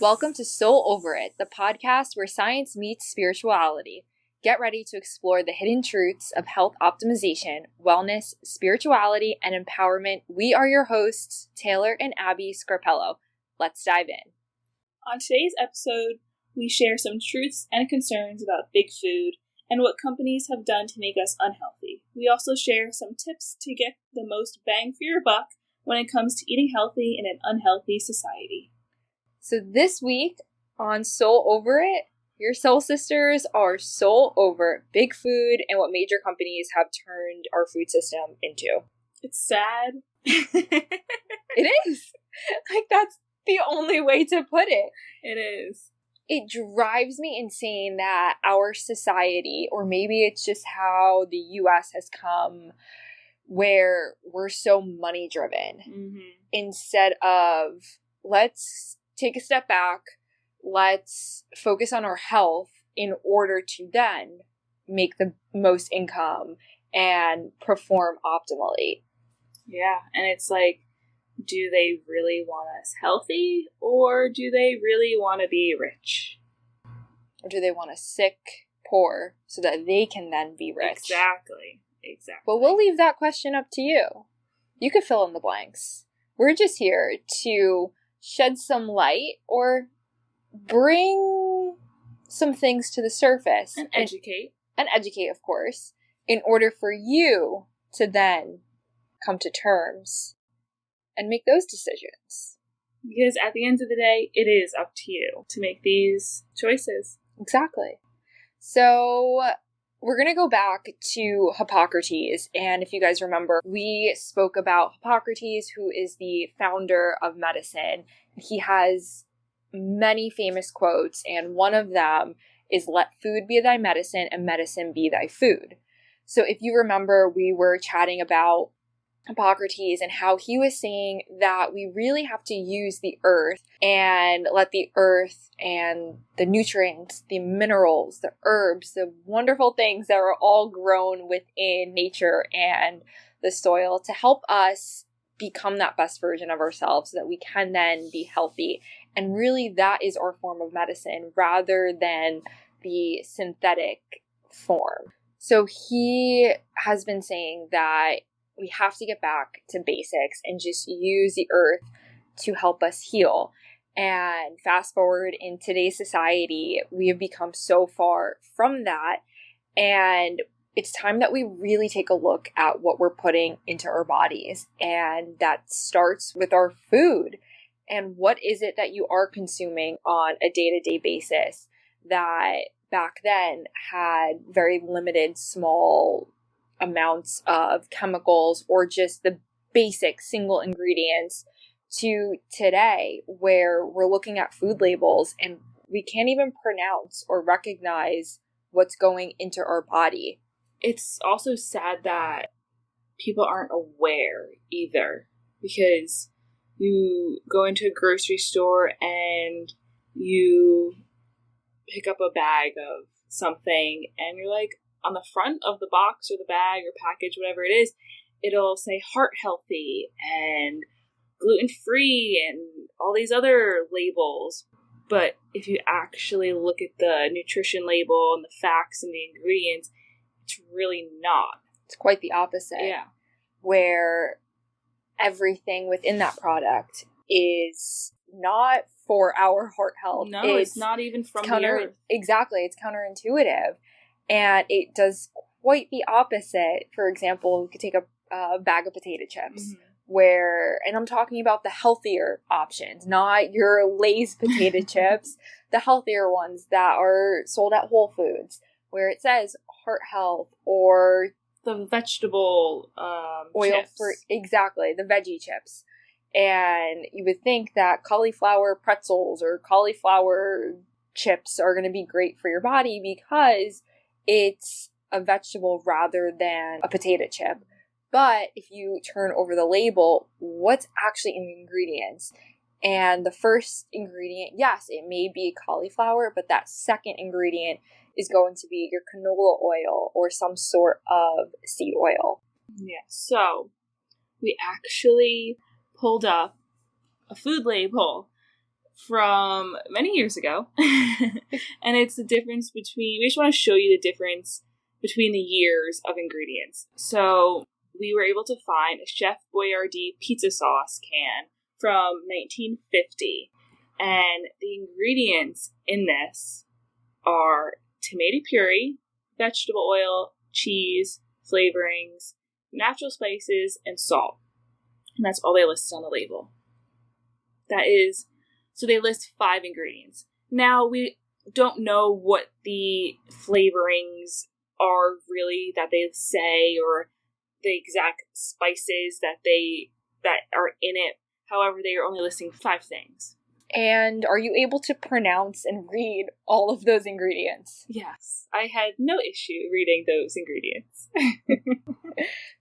Welcome to Soul Over It, the podcast where science meets spirituality. Get ready to explore the hidden truths of health optimization, wellness, spirituality, and empowerment. We are your hosts, Taylor and Abby Scarpello. Let's dive in. On today's episode, we share some truths and concerns about big food and what companies have done to make us unhealthy. We also share some tips to get the most bang for your buck when it comes to eating healthy in an unhealthy society. So this week on Soul Over It, your soul sisters are soul over big food and what major companies have turned our food system into. It's sad. It is. That's the only way to put it. It is. It drives me insane that our society, or maybe it's just how the U.S. has come, where we're so money driven, instead of let's take a step back, let's focus on our health in order to then make the most income and perform optimally. Yeah, and it's like, do they really want us healthy, or do they really want to be rich? Or do they want us sick, poor, so that they can then be rich? Exactly. But we'll leave that question up to you. You could fill in the blanks. We're just here to shed some light or bring some things to the surface. And educate. And educate, of course, in order for you to then come to terms and make those decisions. Because at the end of the day, it is up to you to make these choices. Exactly. So we're going to go back to Hippocrates. And if you guys remember, we spoke about Hippocrates, who is the founder of medicine. He has many famous quotes, and one of them is, "Let food be thy medicine and medicine be thy food." So if you remember, we were chatting about Hippocrates and how he was saying that we really have to use the earth and let the earth and the nutrients, the minerals, the herbs, the wonderful things that are all grown within nature and the soil to help us become that best version of ourselves so that we can then be healthy. And really that is our form of medicine rather than the synthetic form. So he has been saying that we have to get back to basics and just use the earth to help us heal. And fast forward in today's society, we have become so far from that. And it's time that we really take a look at what we're putting into our bodies. And that starts with our food. And what is it that you are consuming on a day-to-day basis that back then had very limited, small amounts of chemicals or just the basic single ingredients, to today where we're looking at food labels and we can't even pronounce or recognize what's going into our body. It's also sad that people aren't aware either, because you go into a grocery store and you pick up a bag of something and you're like, on the front of the box or the bag or package, whatever it is, it'll say heart healthy and gluten-free and all these other labels. But if you actually look at the nutrition label and the facts and the ingredients, it's really not. It's quite the opposite. Yeah. Where everything within that product is not for our heart health. No, it's not even from the earth. Exactly. It's counterintuitive. And it does quite the opposite. For example, we could take a bag of potato chips, and I'm talking about the healthier options, not your Lay's potato chips, the healthier ones that are sold at Whole Foods, where it says heart health or the vegetable oil chips. Exactly, the veggie chips. And you would think that cauliflower pretzels or cauliflower chips are going to be great for your body because it's a vegetable rather than a potato chip. But if you turn over the label, what's actually in the ingredients? And the first ingredient, yes, it may be cauliflower, but that second ingredient is going to be your canola oil or some sort of seed oil. Yeah, so we actually pulled up a food label from many years ago. And it's the difference between, we just want to show you the difference between the years of ingredients. So we were able to find a Chef Boyardee pizza sauce can from 1950. And the ingredients in this are tomato puree, vegetable oil, cheese, flavorings, natural spices, and salt. And that's all they listed on the label. So they list 5 ingredients. Now, we don't know what the flavorings are really that they say, or the exact spices that are in it. However, they are only listing 5 things. And are you able to pronounce and read all of those ingredients? Yes, I had no issue reading those ingredients.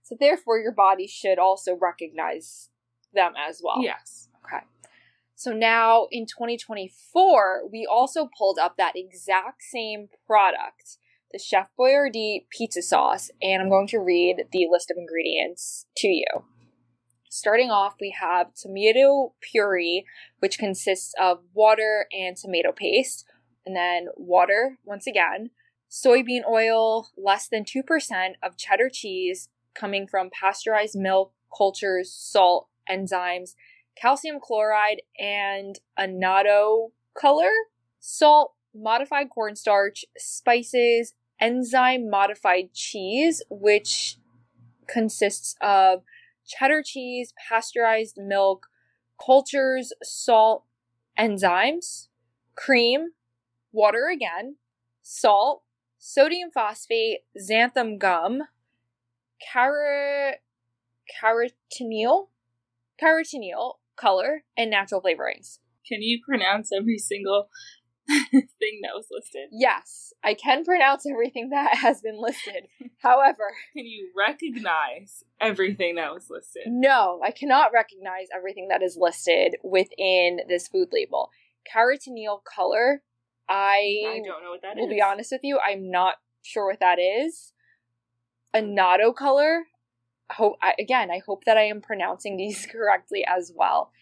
So therefore, your body should also recognize them as well. Yes. Okay. So now in 2024, we also pulled up that exact same product, the Chef Boyardee pizza sauce, and I'm going to read the list of ingredients to you. Starting off, we have tomato puree, which consists of water and tomato paste, and then water, once again, soybean oil, less than 2% of cheddar cheese coming from pasteurized milk, cultures, salt, enzymes, calcium chloride, and annatto color, salt, modified cornstarch, spices, enzyme modified cheese, which consists of cheddar cheese, pasteurized milk, cultures, salt, enzymes, cream, water again, salt, sodium phosphate, xanthan gum, carotenoid color, and natural flavorings. Can you pronounce every single thing that was listed? Yes, I can pronounce everything that has been listed. However, can you recognize everything that was listed? No, I cannot recognize everything that is listed within this food label. Carotenoid color, I don't know what that is. Will be honest with you, I'm not sure what that is. Annatto color, I hope that I am pronouncing these correctly as well.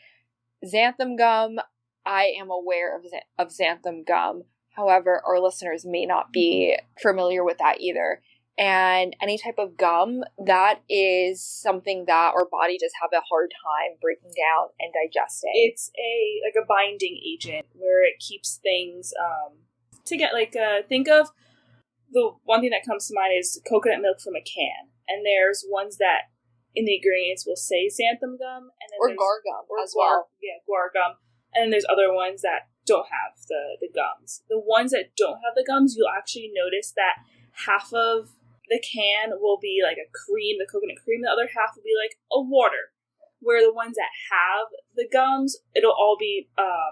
Xanthan gum, I am aware of xanthan gum. However, our listeners may not be familiar with that either. And any type of gum, that is something that our body does have a hard time breaking down and digesting. It's a binding agent where it keeps things together. Think of the one thing that comes to mind is coconut milk from a can. And there's ones that in the ingredients will say xanthan gum, and then or guar gum as well. Yeah, guar gum. And then there's other ones that don't have the gums. The ones that don't have the gums, you'll actually notice that half of the can will be like a cream, the coconut cream. The other half will be like a water. Where the ones that have the gums, it'll all be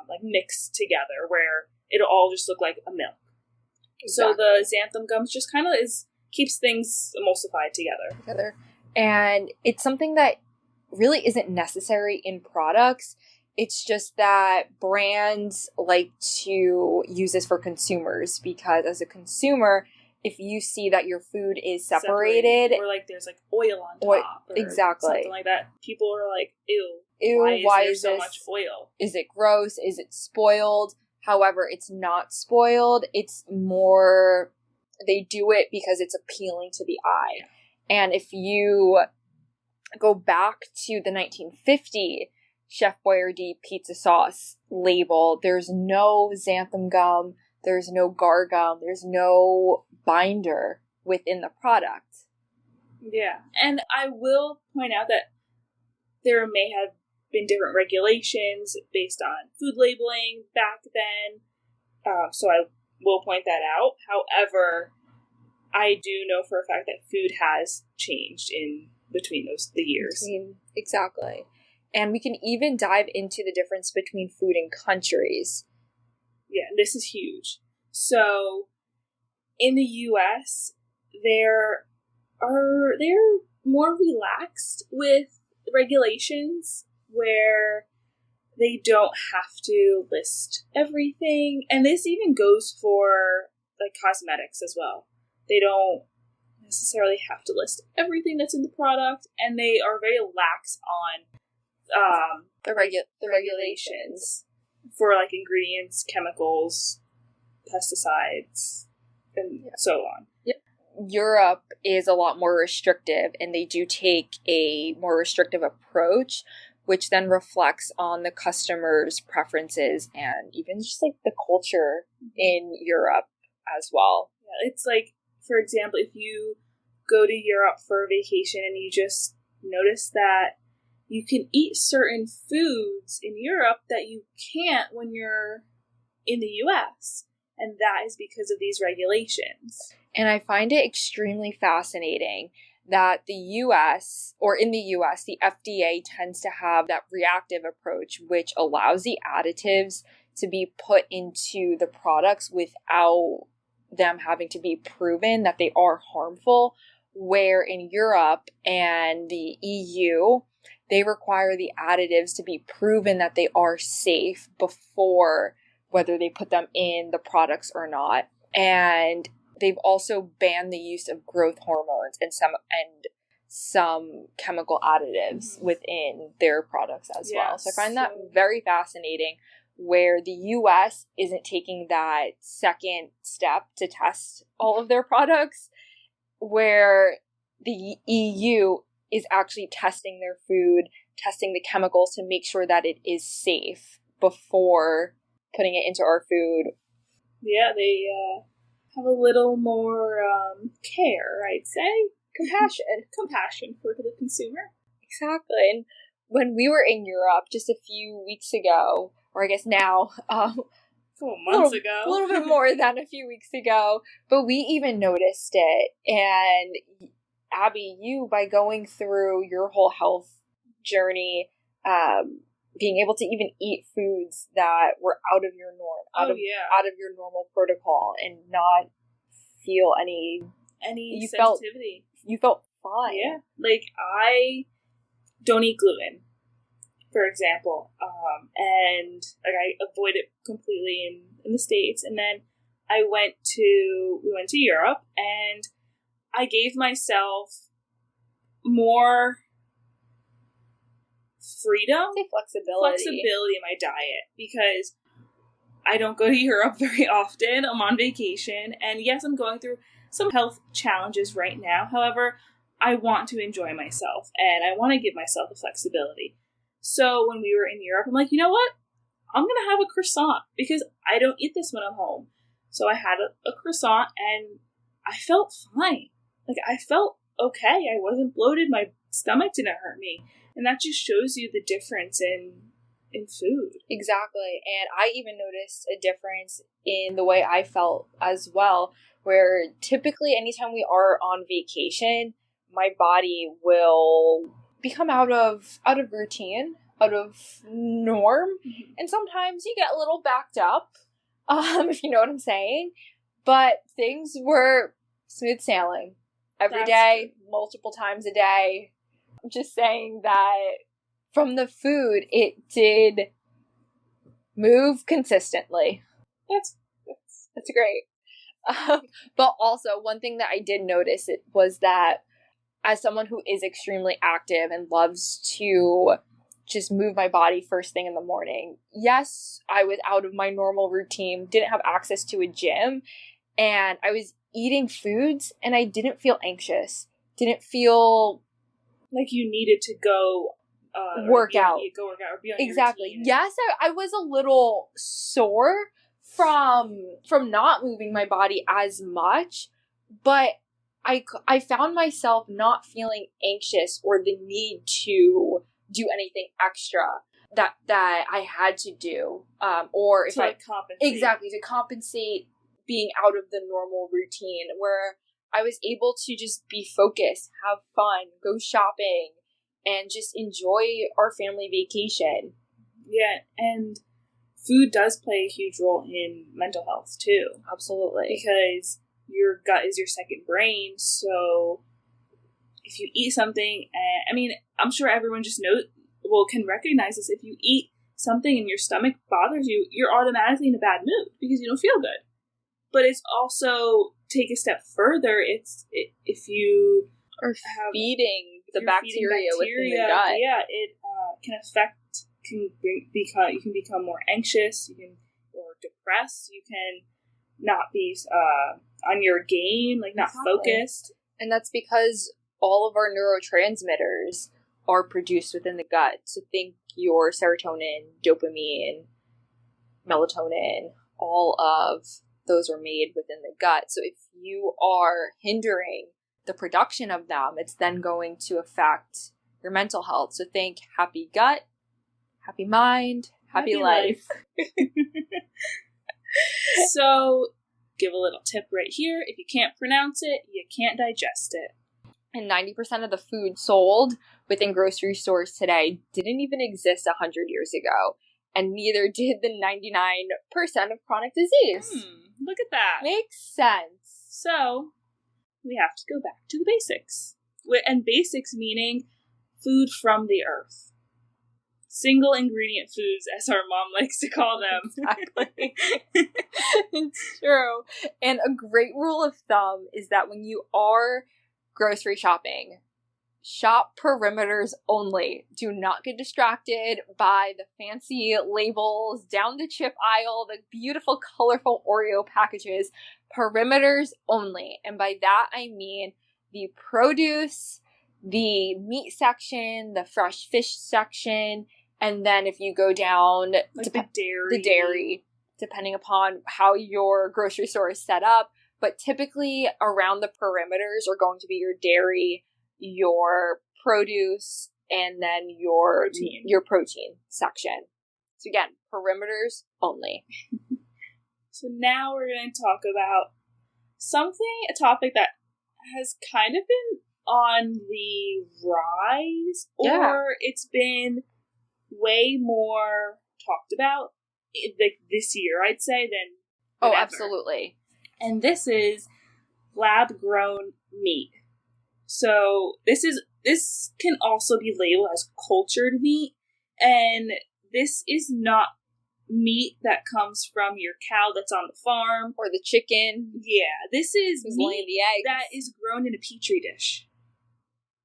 like mixed together, where it'll all just look like a milk. Exactly. So the xanthan gums just kind of keeps things emulsified together. And it's something that really isn't necessary in products. It's just that brands like to use this for consumers, because as a consumer, if you see that your food is separated or like there's like oil on top, or exactly, something like that, people are like, ew, why is there so much oil? Is it gross? Is it spoiled? However, it's not spoiled. It's more, they do it because it's appealing to the eye. And if you go back to the 1950 Chef Boyardee pizza sauce label, there's no xanthan gum, there's no guar gum, there's no binder within the product. Yeah, and I will point out that there may have been different regulations based on food labeling back then, so I will point that out. However, I do know for a fact that food has changed in between the years. Exactly. And we can even dive into the difference between food and countries. Yeah, this is huge. So, in the U.S., they're more relaxed with regulations where they don't have to list everything. And this even goes for like cosmetics as well. They don't necessarily have to list everything that's in the product, and they are very lax on the regulations for like ingredients, chemicals, pesticides, and so on. Yep. Europe is a lot more restrictive, and they do take a more restrictive approach, which then reflects on the customer's preferences and even just like the culture in Europe as well. Yeah, it's like, for example, if you go to Europe for a vacation and you just notice that you can eat certain foods in Europe that you can't when you're in the US. And that is because of these regulations. And I find it extremely fascinating that the US, or in the US, the FDA tends to have that reactive approach, which allows the additives to be put into the products without them having to be proven that they are harmful, where in Europe and the EU, they require the additives to be proven that they are safe before whether they put them in the products or not. And they've also banned the use of growth hormones and some chemical additives within their products as well. So I find that very fascinating, where the US isn't taking that second step to test all of their products, where the EU is actually testing their food, testing the chemicals to make sure that it is safe before putting it into our food. Yeah, they have a little more care, I'd say. Compassion for the consumer. Exactly. And when we were in Europe just a few weeks ago, or I guess now, months ago. A little bit more than a few weeks ago, but we even noticed it. And Abby, you, by going through your whole health journey, being able to even eat foods that were out of your norm, out of your normal protocol, and not feel any sensitivity. You felt fine. Yeah, like I don't eat gluten, for example, and like I avoid it completely in the States. And then we went to Europe, and I gave myself more freedom, flexibility in my diet, because I don't go to Europe very often. I'm on vacation, and yes, I'm going through some health challenges right now. However, I want to enjoy myself, and I want to give myself the flexibility. So when we were in Europe, I'm like, you know what? I'm going to have a croissant, because I don't eat this when I'm home. So I had a croissant, and I felt fine. Like, I felt okay. I wasn't bloated. My stomach didn't hurt me. And that just shows you the difference in food. Exactly. And I even noticed a difference in the way I felt as well, where typically anytime we are on vacation, my body will become out of routine, out of norm. Mm-hmm. And sometimes you get a little backed up, if you know what I'm saying. But things were smooth sailing every day, multiple times a day. I'm just saying that from the food, it did move consistently. That's great. But also, one thing that I did notice was that as someone who is extremely active and loves to just move my body first thing in the morning, yes, I was out of my normal routine, didn't have access to a gym, and I was eating foods, and I didn't feel anxious, didn't feel like you needed to go work out or be on exactly. Your routine. Yes, I was a little sore from not moving my body as much, but I found myself not feeling anxious or the need to do anything extra that I had to do, or if I compensate. To compensate being out of the normal routine, where I was able to just be focused, have fun, go shopping, and just enjoy our family vacation. Yeah, and food does play a huge role in mental health too. Absolutely. Because your gut is your second brain, so if you eat something, I'm sure everyone just can recognize this. If you eat something and your stomach bothers you, you're automatically in a bad mood because you don't feel good. But it's also, take a step further, if you are feeding the bacteria within the gut. Yeah, it can affect you can become more anxious, or depressed, you can not be on your game, like not focused. And that's because all of our neurotransmitters are produced within the gut. So think your serotonin, dopamine, melatonin, all of those are made within the gut. So if you are hindering the production of them, it's then going to affect your mental health. So think happy gut, happy mind, happy life. So, give a little tip right here. If you can't pronounce it, you can't digest it. And 90% of the food sold within grocery stores today didn't even exist 100 years ago. And neither did the 99% of chronic disease. Look at that. Makes sense. So, we have to go back to the basics. And basics meaning food from the earth. Single ingredient foods, as our mom likes to call them. Exactly. It's true. And a great rule of thumb is that when you are grocery shopping, shop perimeters only. Do not get distracted by the fancy labels down the chip aisle, the beautiful, colorful Oreo packages. Perimeters only. And by that, I mean the produce, the meat section, the fresh fish section, and then if you go down like the dairy, depending upon how your grocery store is set up. But typically around the perimeters are going to be your dairy, your produce, and then your protein section. So again, perimeters only. So now we're going to talk about a topic that has kind of been on the rise, or it's been way more talked about like this year, I'd say, than ever. Absolutely. And this is lab-grown meat. So this can also be labeled as cultured meat, and this is not meat that comes from your cow that's on the farm. Or the chicken. Yeah, this is meat laying the eggs. that is grown in a petri dish.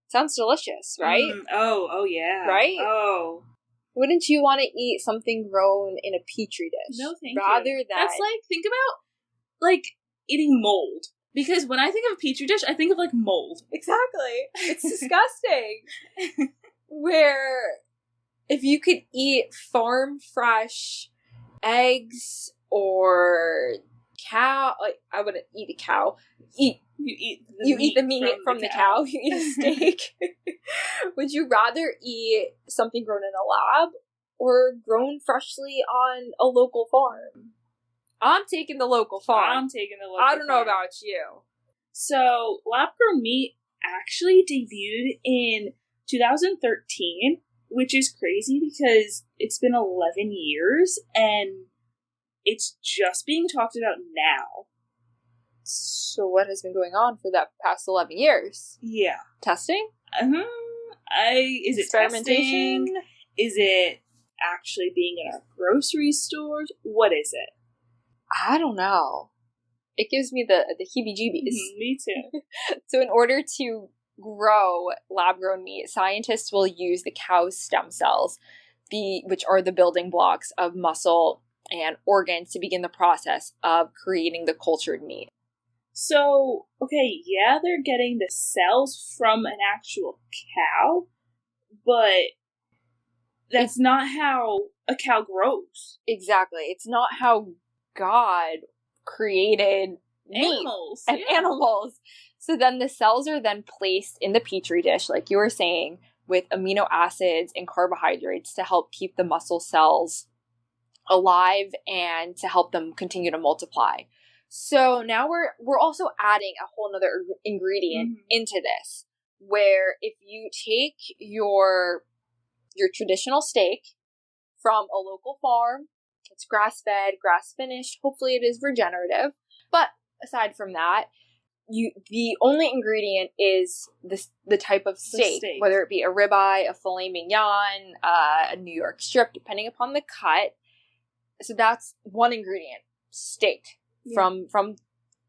Sounds delicious, right? Oh yeah. Right? Oh. Wouldn't you want to eat something grown in a petri dish? No, thank Rather you. than... That's like, think about, like, eating mold. Because when I think of a petri dish, I think of, like, mold. Exactly. It's disgusting. Where if you could eat farm fresh eggs or cow, like, I wouldn't eat a cow. You eat the meat from the cow. You eat a steak. Would you rather eat something grown in a lab or grown freshly on a local farm? I'm taking the local farm. I don't know about you. So, lab-grown meat actually debuted in 2013, which is crazy because it's been 11 years and it's just being talked about now. So what has been going on for that past 11 years? Yeah. Testing? Is it experimentation? Testing? Is it actually being in our grocery stores? What is it? I don't know. It gives me the heebie-jeebies. Me too. So in order to grow lab-grown meat, scientists will use the cow's stem cells, which are the building blocks of muscle and organs, to begin the process of creating the cultured meat. So, okay, yeah, they're getting the cells from an actual cow, but that's not how a cow grows. Exactly. It's not how God created animals and animals. So then the cells are then placed in the petri dish, like you were saying, with amino acids and carbohydrates to help keep the muscle cells alive and to help them continue to multiply. So now we're also adding a whole other ingredient into this, where if you take your traditional steak from a local farm, it's grass-fed, grass-finished, hopefully it is regenerative, but aside from that, the only ingredient is the type of steak, whether it be a ribeye, a filet mignon, a New York strip, depending upon the cut. So that's one ingredient, steak. From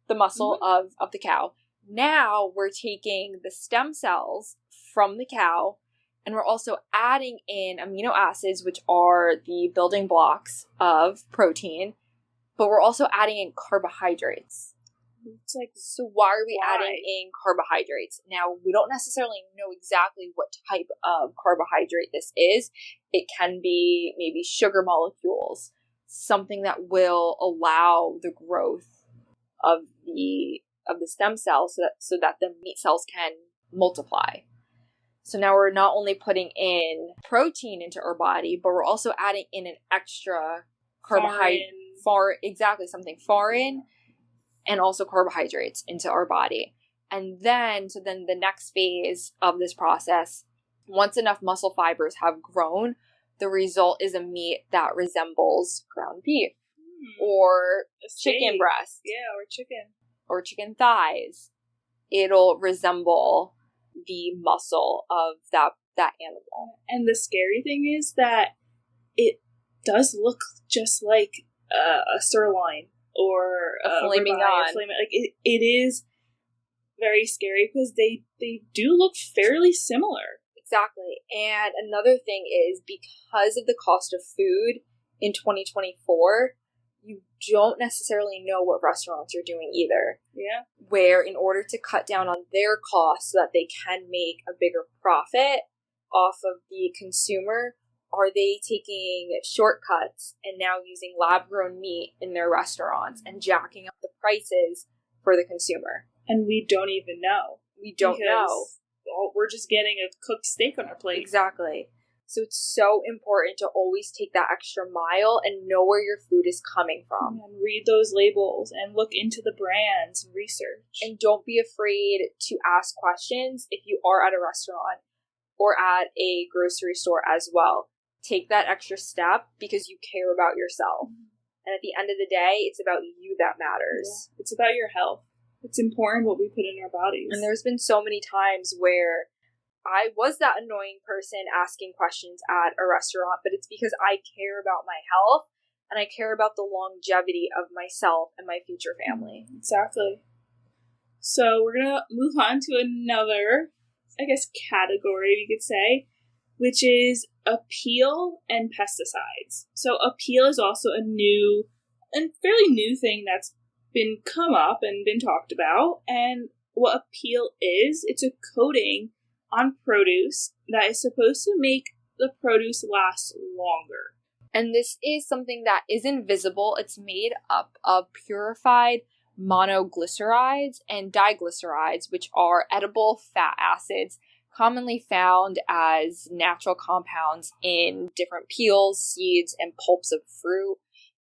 the muscle of the cow. Now we're taking the stem cells from the cow And we're also adding in amino acids, which are the building blocks of protein, but we're also adding in carbohydrates. It's like, so why are we adding in carbohydrates? Now, we don't necessarily know exactly what type of carbohydrate this is. It can be maybe sugar molecules, something that will allow the growth of the stem cells so that the meat cells can multiply. So now we're not only putting in protein into our body, but we're also adding in an extra carbohydrate, something foreign, and also carbohydrates into our body. And then the next phase of this process, once enough muscle fibers have grown, the result is a meat that resembles ground beef or chicken breast. Yeah, or chicken. Or chicken thighs. It'll resemble the muscle of that animal. And the scary thing is that it does look just like a sirloin or a filet mignon. Like it is very scary because they do look fairly similar. Exactly. And another thing is, because of the cost of food in 2024, you don't necessarily know what restaurants are doing either. Yeah. Where in order to cut down on their costs so that they can make a bigger profit off of the consumer, are they taking shortcuts and now using lab-grown meat in their restaurants and jacking up the prices for the consumer? And we don't even know. We don't know. We're just getting a cooked steak on our plate. Exactly. So it's so important to always take that extra mile and know where your food is coming from. And read those labels and look into the brands and research. And don't be afraid to ask questions if you are at a restaurant or at a grocery store as well. Take that extra step because you care about yourself. And at the end of the day, it's about you that matters. Yeah. It's about your health. It's important what we put in our bodies. And there's been so many times where I was that annoying person asking questions at a restaurant, but it's because I care about my health and I care about the longevity of myself and my future family. Exactly. So we're going to move on to another, I guess, category, we could say, which is Apeel and Pesticides. So Apeel is also a new and fairly new thing that's been come up and been talked about. And what Apeel is, it's a coating on produce that is supposed to make the produce last longer. And this is something that is invisible. It's made up of purified monoglycerides and diglycerides, which are edible fat acids commonly found as natural compounds in different peels, seeds, and pulps of fruit,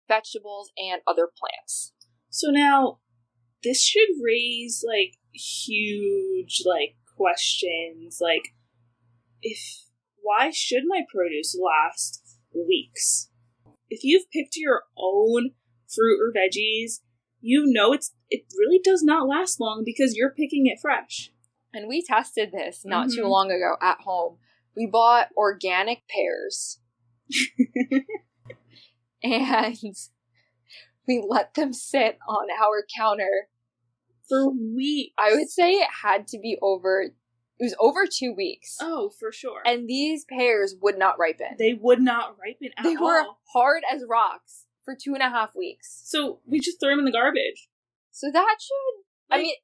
vegetables, and other plants. So now, this should raise, huge, questions, why should my produce last weeks? If you've picked your own fruit or veggies, you know it really does not last long because you're picking it fresh. And we tested this not too long ago at home. We bought organic pears. And we let them sit on our counter for weeks. I would say it had to be over 2 weeks. Oh, for sure. And these pears would not ripen. They would not ripen at all. They were hard as rocks for 2.5 weeks. So we just threw them in the garbage. So that should,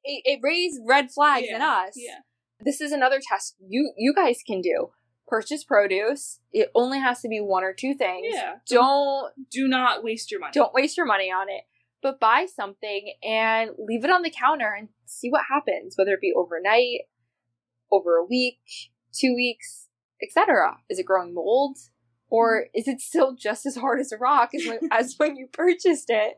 it raised red flags in us. Yeah. This is another test you guys can do. Purchase produce. It only has to be 1 or 2 things. Yeah. Do not waste your money. Don't waste your money on it. But buy something and leave it on the counter and see what happens, whether it be overnight, over a week, 2 weeks, etc. Is it growing mold? Or is it still just as hard as a rock as when you purchased it?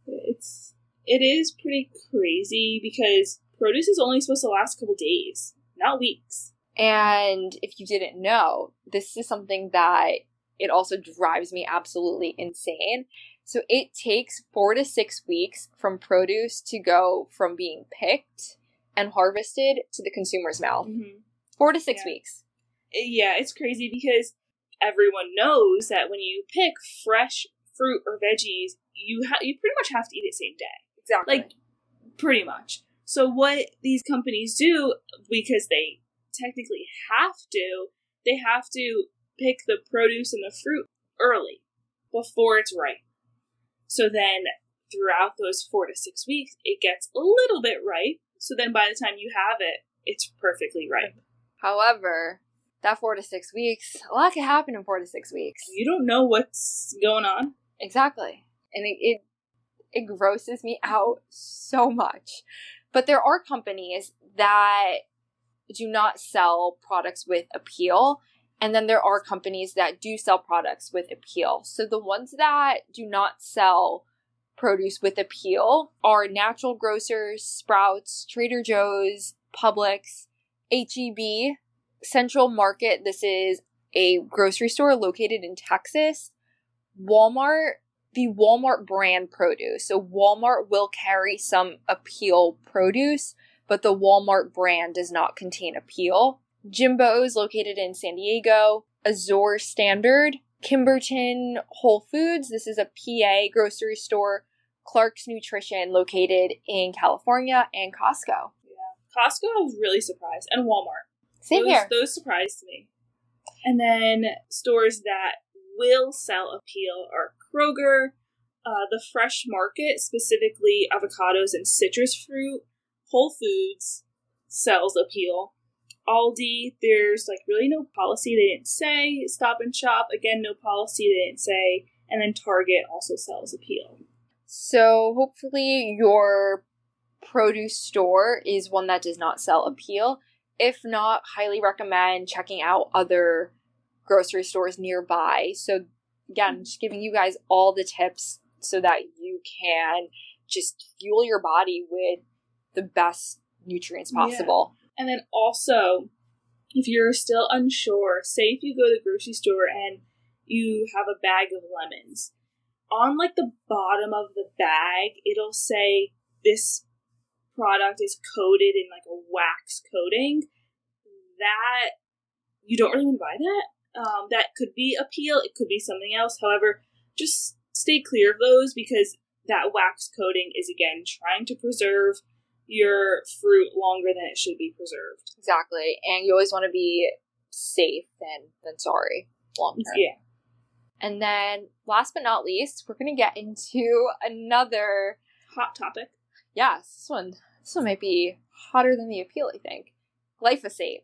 It is pretty crazy because produce is only supposed to last a couple days, not weeks. And if you didn't know, this is something that it also drives me absolutely insane. So it takes 4 to 6 weeks from produce to go from being picked and harvested to the consumer's mouth. 4 to 6 weeks. Yeah, it's crazy because everyone knows that when you pick fresh fruit or veggies, you pretty much have to eat it same day. Exactly. Pretty much. So what these companies do, because they technically have to, they have to pick the produce and the fruit early, before it's ripe. So then throughout those 4 to 6 weeks, it gets a little bit ripe. So then by the time you have it, it's perfectly ripe. However, that 4 to 6 weeks, a lot can happen in 4 to 6 weeks. You don't know what's going on. Exactly. And it grosses me out so much. But there are companies that do not sell products with appeal. And then there are companies that do sell products with appeal. So the ones that do not sell produce with appeal are Natural Grocers, Sprouts, Trader Joe's, Publix, H-E-B, Central Market. This is a grocery store located in Texas. Walmart, the Walmart brand produce. So Walmart will carry some appeal produce, but the Walmart brand does not contain appeal. Jimbo's, located in San Diego. Azure Standard, Kimberton Whole Foods. This is a PA grocery store. Clark's Nutrition, located in California, and Costco. Yeah, Costco, I was really surprised, and Walmart. Same here. Those surprised me. And then stores that will sell appeal are Kroger, the Fresh Market, specifically avocados and citrus fruit. Whole Foods sells appeal. Aldi, there's really no policy, they didn't say. Stop and Shop, again, no policy, they didn't say. And then Target also sells appeal. So hopefully your produce store is one that does not sell appeal. If not, highly recommend checking out other grocery stores nearby. So again, just giving you guys all the tips so that you can just fuel your body with the best nutrients possible. Yeah. And then also, if you're still unsure, say if you go to the grocery store and you have a bag of lemons, on the bottom of the bag, it'll say this product is coated in a wax coating. That, you don't really want to buy that. That could be appeal, it could be something else. However, just stay clear of those, because that wax coating is, again, trying to preserve your fruit longer than it should be preserved. Exactly. And you always want to be safe than sorry long term. Yeah. And then last but not least, we're going to get into another hot topic. Yes, this one might be hotter than the appeal, I think. Glyphosate.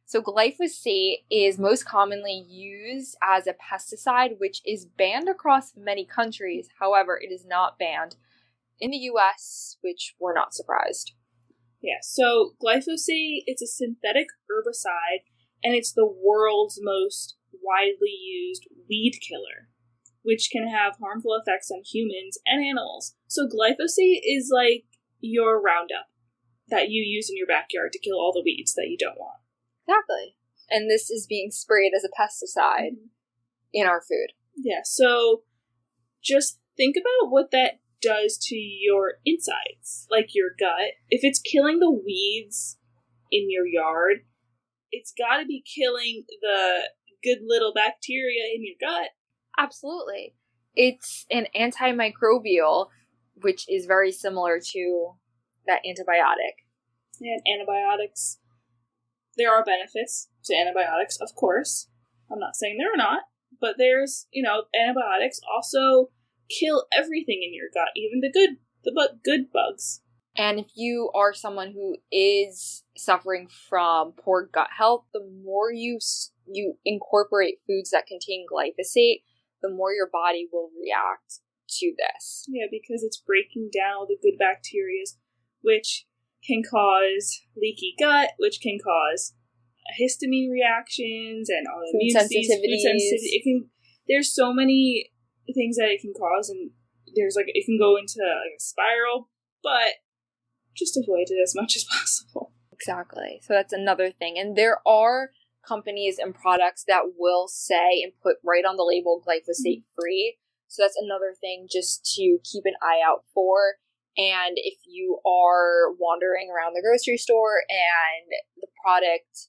So glyphosate is most commonly used as a pesticide, which is banned across many countries. However, it is not banned in the US, which we're not surprised. Yeah, so glyphosate, it's a synthetic herbicide, and it's the world's most widely used weed killer, which can have harmful effects on humans and animals. So glyphosate is like your Roundup that you use in your backyard to kill all the weeds that you don't want. Exactly. And this is being sprayed as a pesticide in our food. Yeah, so just think about what that does to your insides, like your gut. If it's killing the weeds in your yard, it's got to be killing the good little bacteria in your gut. Absolutely. It's an antimicrobial, which is very similar to that antibiotic. And antibiotics, there are benefits to antibiotics, of course. I'm not saying there are not, but there's, antibiotics also kill everything in your gut, even the good bugs. And if you are someone who is suffering from poor gut health, the more you incorporate foods that contain glyphosate, the more your body will react to this. Yeah, because it's breaking down all the good bacteria, which can cause leaky gut, which can cause histamine reactions and autoimmune disease, food sensitivity. There's so many things that it can cause, and it can go into a spiral, but just avoid it as much as possible. Exactly. So that's another thing. And there are companies and products that will say and put right on the label glyphosate free. So that's another thing just to keep an eye out for. And if you are wandering around the grocery store and the product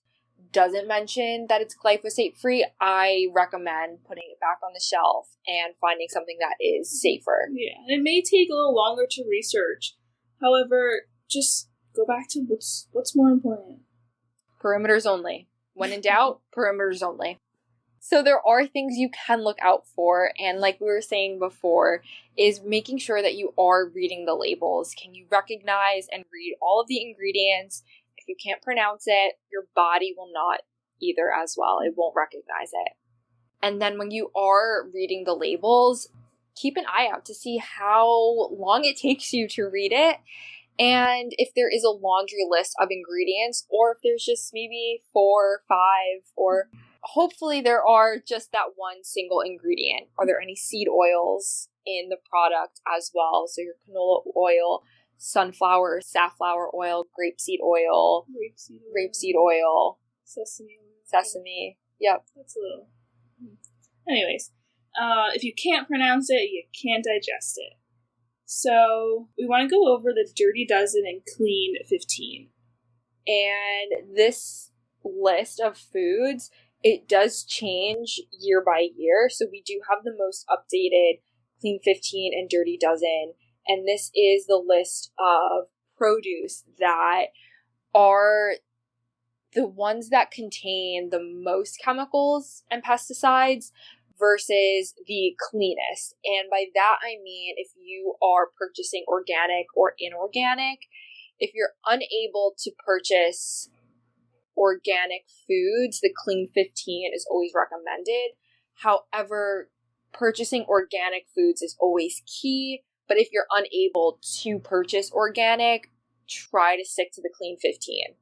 doesn't mention that it's glyphosate free, I recommend putting it back on the shelf and finding something that is safer. Yeah, and it may take a little longer to research. However, just go back to what's more important. Perimeters only. When in doubt, perimeters only. So there are things you can look out for, and like we were saying before, is making sure that you are reading the labels. Can you recognize and read all of the ingredients? If you can't pronounce it, your body will not either as well. It won't recognize it. And then when you are reading the labels, keep an eye out to see how long it takes you to read it. And if there is a laundry list of ingredients, or if there's just maybe 4, 5, or hopefully there are just that one single ingredient. Are there any seed oils in the product as well? So your canola oil, sunflower, safflower oil, grapeseed oil, sesame. Yep. That's a little. Anyways, if you can't pronounce it, you can't digest it. So we want to go over the Dirty Dozen and Clean 15. And this list of foods, it does change year by year. So we do have the most updated Clean 15 and Dirty Dozen. And this is the list of produce that are the ones that contain the most chemicals and pesticides versus the cleanest. And by that I mean if you are purchasing organic or inorganic, if you're unable to purchase organic foods, the Clean 15 is always recommended. However, purchasing organic foods is always key, but if you're unable to purchase organic, try to stick to the Clean 15.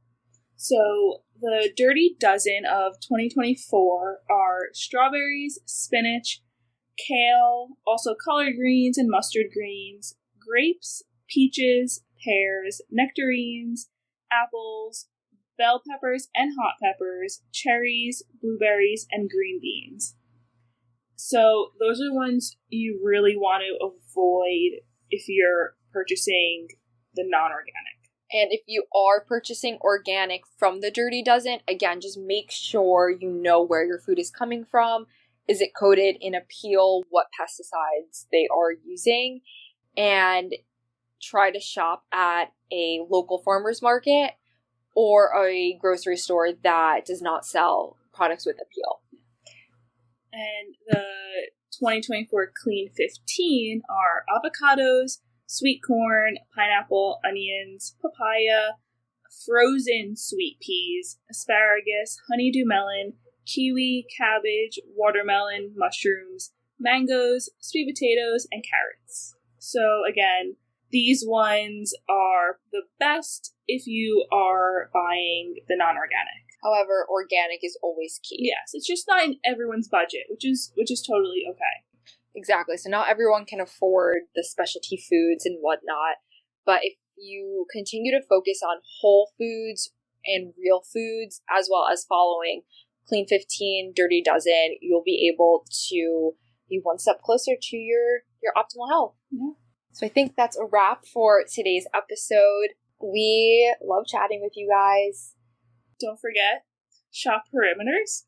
So the Dirty Dozen of 2024 are strawberries, spinach, kale, also collard greens and mustard greens, grapes, peaches, pears, nectarines, apples, bell peppers and hot peppers, cherries, blueberries, and green beans. So those are the ones you really want to avoid if you're purchasing the non-organic. And if you are purchasing organic from the Dirty Dozen, again, just make sure you know where your food is coming from. Is it coated in Apeel? What pesticides they are using? And try to shop at a local farmer's market or a grocery store that does not sell products with Apeel. And the 2024 Clean 15 are avocados, sweet corn, pineapple, onions, papaya, frozen sweet peas, asparagus, honeydew melon, kiwi, cabbage, watermelon, mushrooms, mangoes, sweet potatoes, and carrots. So again, these ones are the best if you are buying the non-organic. However, organic is always key. Yes, it's just not in everyone's budget, which is totally okay. Exactly. So not everyone can afford the specialty foods and whatnot. But if you continue to focus on whole foods and real foods, as well as following Clean 15, Dirty Dozen, you'll be able to be one step closer to your optimal health. Yeah. So I think that's a wrap for today's episode. We love chatting with you guys. Don't forget, shop perimeters,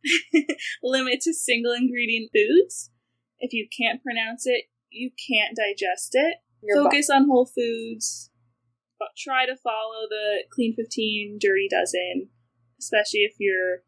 limit to single ingredient foods. If you can't pronounce it, you can't digest it. Focus on whole foods. But try to follow the Clean 15, Dirty Dozen, especially if you're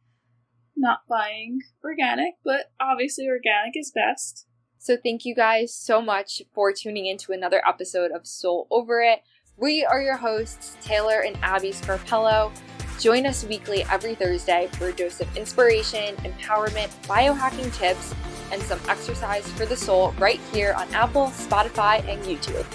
not buying organic, but obviously organic is best. So thank you guys so much for tuning in to another episode of Soul Over It. We are your hosts, Taylor and Abby Scarpello. Join us weekly every Thursday for a dose of inspiration, empowerment, biohacking tips, and some exercise for the soul right here on Apple, Spotify, and YouTube.